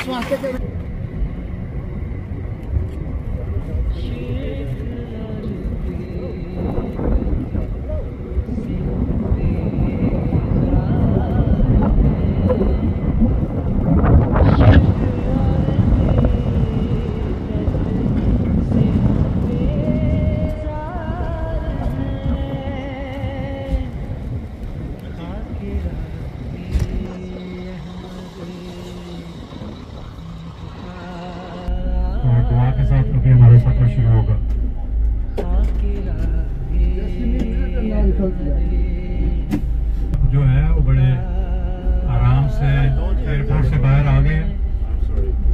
दुआ के साथ अभी हमारा सफर शुरू होगा। जो है वो बड़े आराम से एयरपोर्ट से बाहर आ गए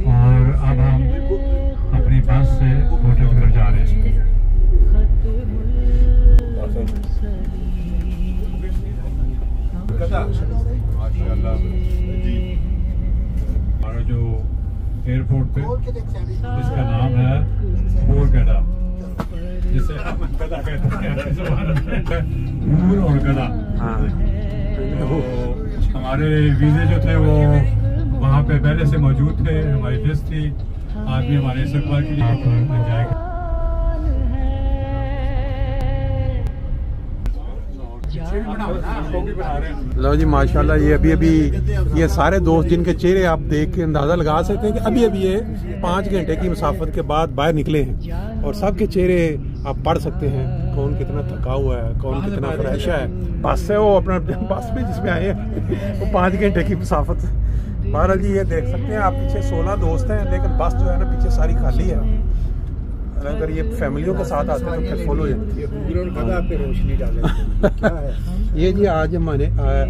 और अब हम अपनी बस से होटल की तरफ जा रहे हैं। हमारा जो एयरपोर्ट पे जिसका नाम है हूरगदा, जिसे हम गदा कहते हैं, हूर और गदा। तो हमारे वीज़े जो थे वो वहाँ पे पहले से मौजूद थे, हमारी लिस्ट थी। आज भी हमारे इस्तकबाल के लिए आप जाएगा। लो जी माशाल्लाह, ये अभी ये सारे दोस्त जिनके चेहरे आप देख के अंदाजा लगा सकते हैं कि अभी ये 5 घंटे की मुसाफत के बाद बाहर निकले हैं और सबके चेहरे आप पढ़ सकते हैं, कौन कितना थका हुआ है, कौन कितना फ्रेश है। बस से वो अपना बस में जिसमें आए हैं वो 5 घंटे की मुसाफत। बहरहाल जी ये देख सकते हैं आप, पीछे 16 दोस्त हैं, लेकिन बस जो है ना पीछे सारी खाली है। अगर ये फैमिलियों के साथ आते हैं तो फिर फॉलो ये जी आज हमारे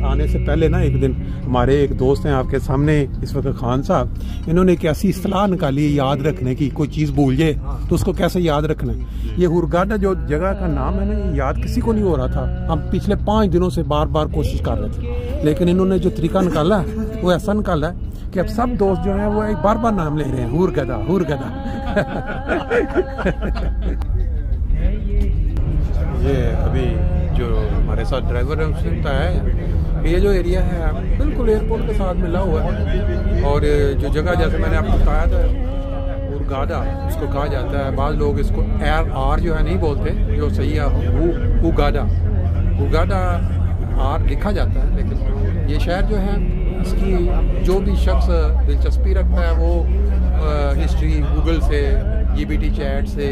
आने से पहले ना एक दिन हमारे एक दोस्त हैं आपके सामने इस वक्त, खान साहब, इन्होंने एक ऐसी इस्तेलाह निकाली याद रखने की, कोई चीज़ भूल जाए तो उसको कैसे याद रखना है। ये हूरगदा जो जगह का नाम है ना, ये याद किसी को नहीं हो रहा था। हम पिछले 5 दिनों से बार बार कोशिश कर रहे थे, लेकिन इन्होंने जो तरीका निकाला है वो ऐसा निकाला है कि अब सब दोस्त जो हैं वो एक बार बार नाम ले रहे हैं, हूरगदा हूरगदा। ये अभी जो हमारे साथ ड्राइवर है उसने बताया ये जो एरिया है बिल्कुल एयरपोर्ट के साथ मिला हुआ है, और जो जगह जैसे मैंने आपको बताया था हूरगदा उसको कहा जाता है। बाद लोग इसको आर जो है नहीं बोलते, जो सही है हूरगदा आर लिखा जाता है। लेकिन ये शहर जो है इसकी जो भी शख्स दिलचस्पी रखता है वो हिस्ट्री गूगल से, जीपीटी चैट से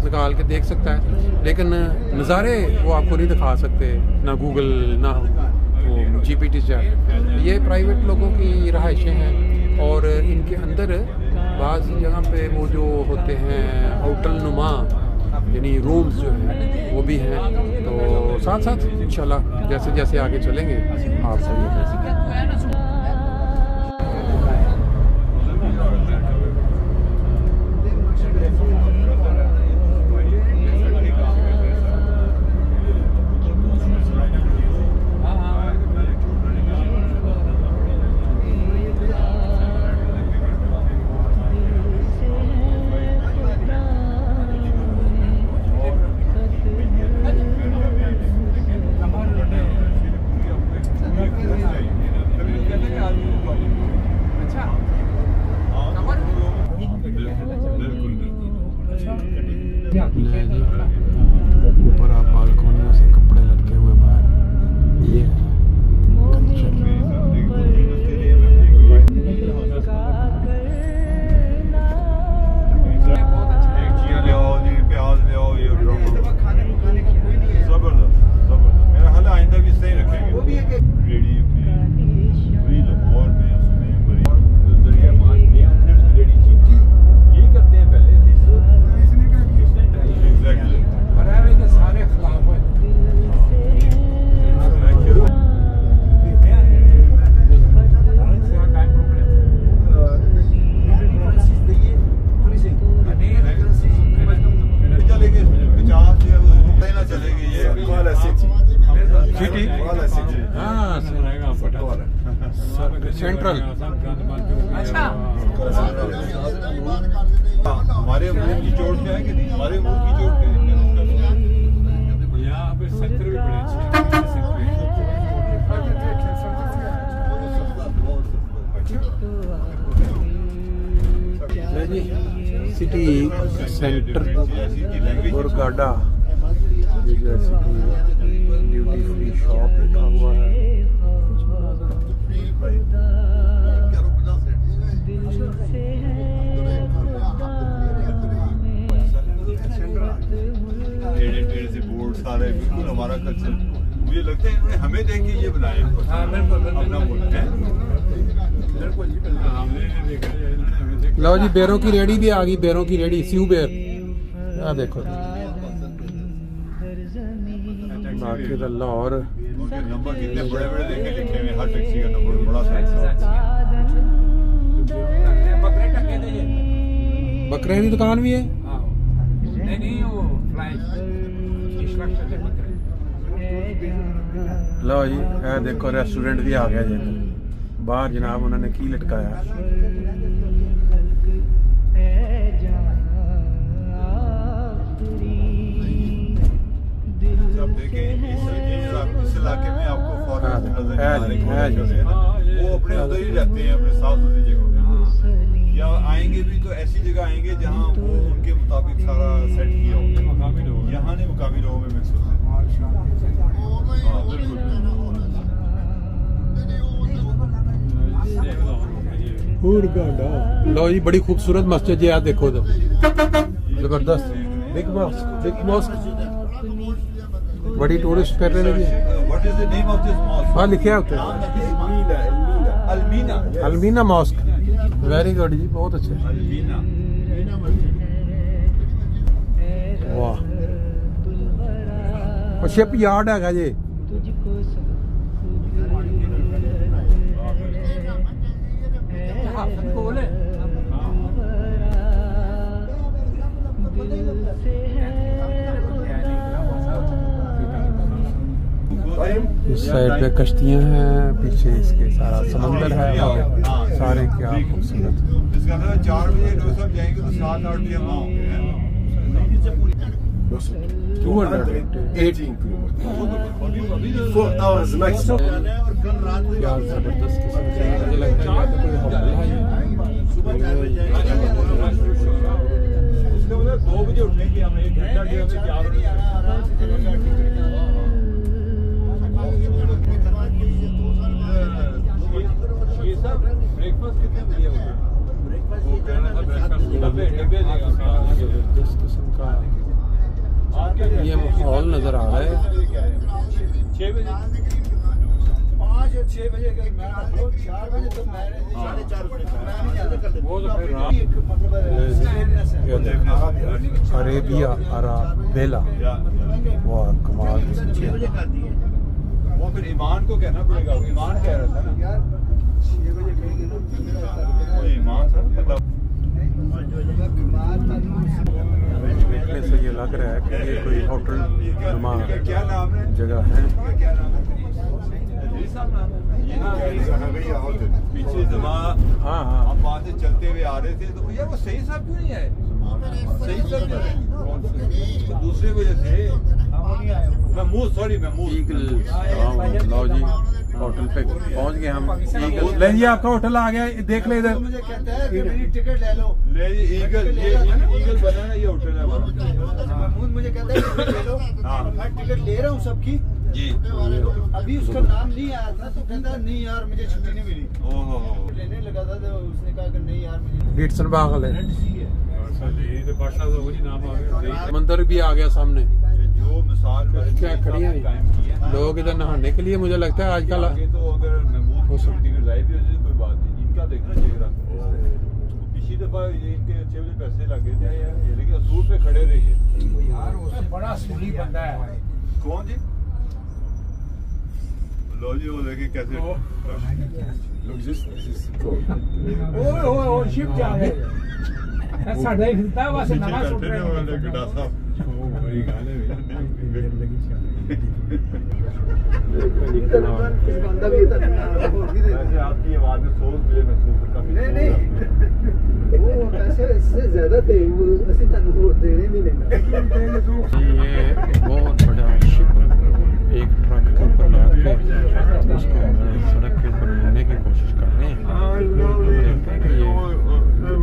निकाल के देख सकता है, लेकिन नज़ारे वो आपको नहीं दिखा सकते, ना गूगल ना वो जीपीटी चैट। ये प्राइवेट लोगों की रहायशें हैं और इनके अंदर बाज़ जगह पे वो जो होते हैं होटल नुमा यानी रूम्स जो हैं वो भी हैं। तो साथ साथ इंशाल्लाह जैसे जैसे आगे चलेंगे आपसे ऊपर आप बालकोनियों से कपड़े लटके हुए बाहर, ये है सेंट्रल। अच्छा हमारे मुंह की चोट क्या है कि नहीं, हमारे मुंह की चोट क्या है, यहाँ पे सेंटर भी बड़े अच्छे हैं। सिटी सेंटर हूरगाडा, ये जैसे कि ड्यूटी फ्री शॉप लिखा हुआ है। बोर्ड सारे बिल्कुल हमारा कल्चर, मुझे लगता है इन्होंने हमें देख के ये बनाया। अपना बोल है। लो जी, बेरों की रेडी भी आ गई, बेरों की रेडी, स्यू बेर। देखो बाकी तो लाहौर नंबर कितने बड़े बड़े देखे लिखे हुए, हर टैक्सी का नंबर बड़ा सा। बकरे की दुकान भी है। नहीं वो लो जी, है देखो रेस्टोरेंट भी आ गया जी। बाहर जनाब उन्होंने की लटकाया। जब देखें इस इलाके में आपको फॉरेस्ट नजर वो अपने उधर ही रहते हैं, अपने साफ सुथरी जगह, या आएंगे भी तो ऐसी जगह आएंगे जहाँ वो उनके मुताबिक सारा सेट किया हो। यहाँ नहीं, मुकामी लोगों में मिक्स होते हैं। हाँ बिल्कुल। लो जी, बड़ी खूबसूरत मस्जिद है, आप देखो तो जबरदस्त। बिग मॉस्क, बिग मॉस्क, बड़ी टूरिस्ट कर रहे हैं। What is the name of this mosque? हाँ, लिखा है ऊपर Almina mosque. Very good ji, बहुत अच्छे। अलमीना। वाह, और शिप यार्ड है जी। इस साइड पे कश्तियां हैं, पीछे इसके सारा समंदर है, सारे क्या खूबसूरत। इसका मतलब 4 बजे लोग सब जाएंगे तो 7-8 बजे वहाँ होंगे। 218 4 hours maximum. क्या जबरदस्त किस्म से मुझे लगता है तो कोई होटल है। सुबह 4 बजे इसका मतलब 2 बजे उठने की हमें 1 घंटा दिया, हमें 4 बजे। ब्रेकफास्ट कितने बजे होगा? जबरदस्त किस्म का ये माहौल नजर आ रहा है। 6 बजे 5 या 6 बजे 4 बजे तो मैं 4:30 बजे वो तो फिर अरेबिया अराबेला, वाह कमाल की चीज है। वो फिर ईमान को कहना पड़ेगा, ईमान कह रहा था ना यार 6 बजे कहेंगे ना, ईमान था पता। देखने से ये लग रहा है कि ये कोई होटल नुमा क्या नाम है जगह है। क्या नाम है? पीछे जमा हाँ हम वहाँ से चलते हुए आ रहे थे तो भैया वो सही साहब क्यों नहीं आए? सही साहब दूसरे वजह से महमूद, सॉरी महमूद लो जी, होटल पे पहुंच गए हम। ले जी, आपका होटल आ गया, देख ले इधर। मुझे कहता है कि मेरी टिकट ले लो। ले जी, ईगल, ये ईगल बना है, ये होटल है हमारा। महमूद मुझे कहता है टिकट ले लो। मैं टिकट ले रहा हूँ सबकी जी। अभी उसका नाम नहीं आया था तो कहता नहीं यार मुझे छुट्टी नहीं मिली। ओहो, लेने लगा था तो उसने कहा कि नहीं यार मुझे रीटसन बाग है। मंदिर भी आ गया सामने। जो मिसाल क्या खड़ी है लोग इधर नहाने के लिए, मुझे लगता है आजकल। तो अगर महमूद को टिकट लाइव भी हो जाए कोई बात नहीं, इनका देखना चेहरा। पिछली दफा इनके अच्छे बजे पैसे लगे थे यार, लेकिन असूल पे खड़े रहिए यार, उससे बड़ा असूली बंदा है। कौन जी? लो जी, वो देखे कैसे शिप जा गए साढ़े हिलता वैसे नवा सुट रहे हैं। गड्ढा साहब वही गाने में बंदा भी था वैसे आपकी आवाज में सोच मुझे महसूस काफी नहीं वो पैसे इससे ज्यादा थे, वो असली तनख्वाह देने भी नहीं। ये बहुत बड़ा शिप एक ट्रक के ऊपर लाद के उसको सड़क के ऊपर लेने की कोशिश कर रहे हैं।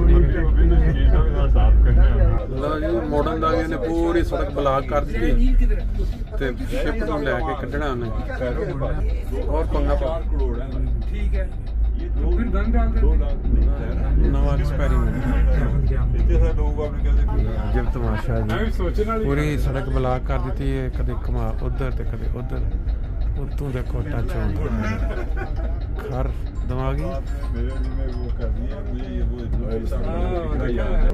देखते हैं कि ये साफ कर सड़क ब्लॉक कर दी ते शिप नूं लैके कड्ढना उन्हें और पंगा पा ठीक है फिर गन डाल दे नवा एक्सपेरिमेंट जब तमाशा जी पूरी सड़क ब्लॉक कर दी है कदे घुमा उधर ते कदे उधर उतों देखो टच हो खर दिमागी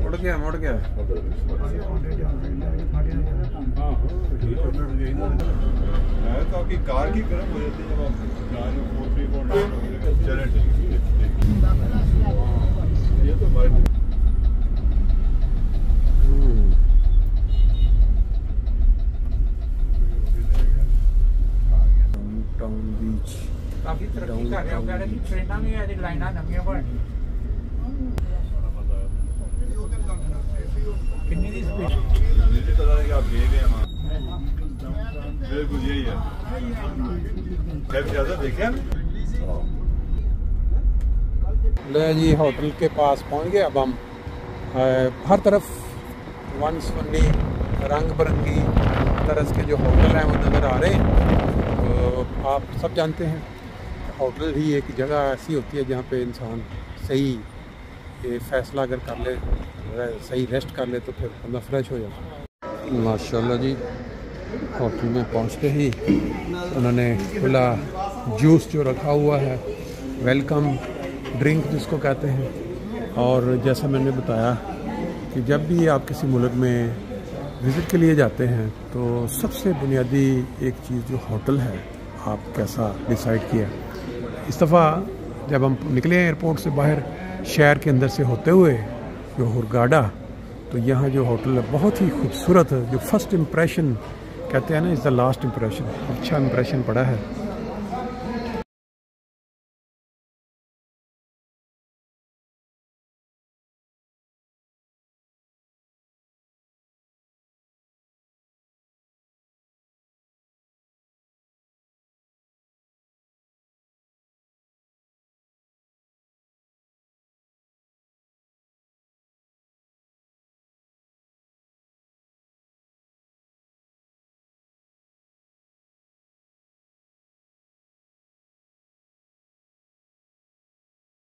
उड़ गया मुड़ गया आपकी कार की गर्म हो जाती है जब आप चले ठीक ये तो टाउन बीच काफी तरक्की कर रहे हो कह रहे कि ट्रेनां भी अज लाइनां नवीं बन कितनी दी स्पीड मुझे पता है कि आप गए हैं वहाँ बिल्कुल यही है ज़्यादा देखे ले जी होटल के पास पहुंच गए अब हम हर तरफ वन सुन्नी रंग बिरंगी तरह के जो होटल हैं वो नज़र आ रहे हैं। तो आप सब जानते हैं होटल ही एक जगह ऐसी होती है जहाँ पे इंसान सही फैसला अगर कर ले सही रेस्ट कर ले तो फिर बंदा फ्रेश हो जाता है। माशाल्लाह जी होटल में पहुँचते ही उन्होंने खुला जूस जो रखा हुआ है वेलकम ड्रिंक जिसको कहते हैं। और जैसा मैंने बताया कि जब भी आप किसी मुल्क में विज़िट के लिए जाते हैं तो सबसे बुनियादी एक चीज़ जो होटल है आप कैसा डिसाइड किया। इस दफ़ा जब हम निकले एयरपोर्ट से बाहर शहर के अंदर से होते हुए जो हुरगाडा तो यहाँ जो होटल है बहुत ही खूबसूरत है। जो फर्स्ट इम्प्रेशन कहते हैं ना इज़ द लास्ट इम्प्रेशन, अच्छा इम्प्रेशन पड़ा है।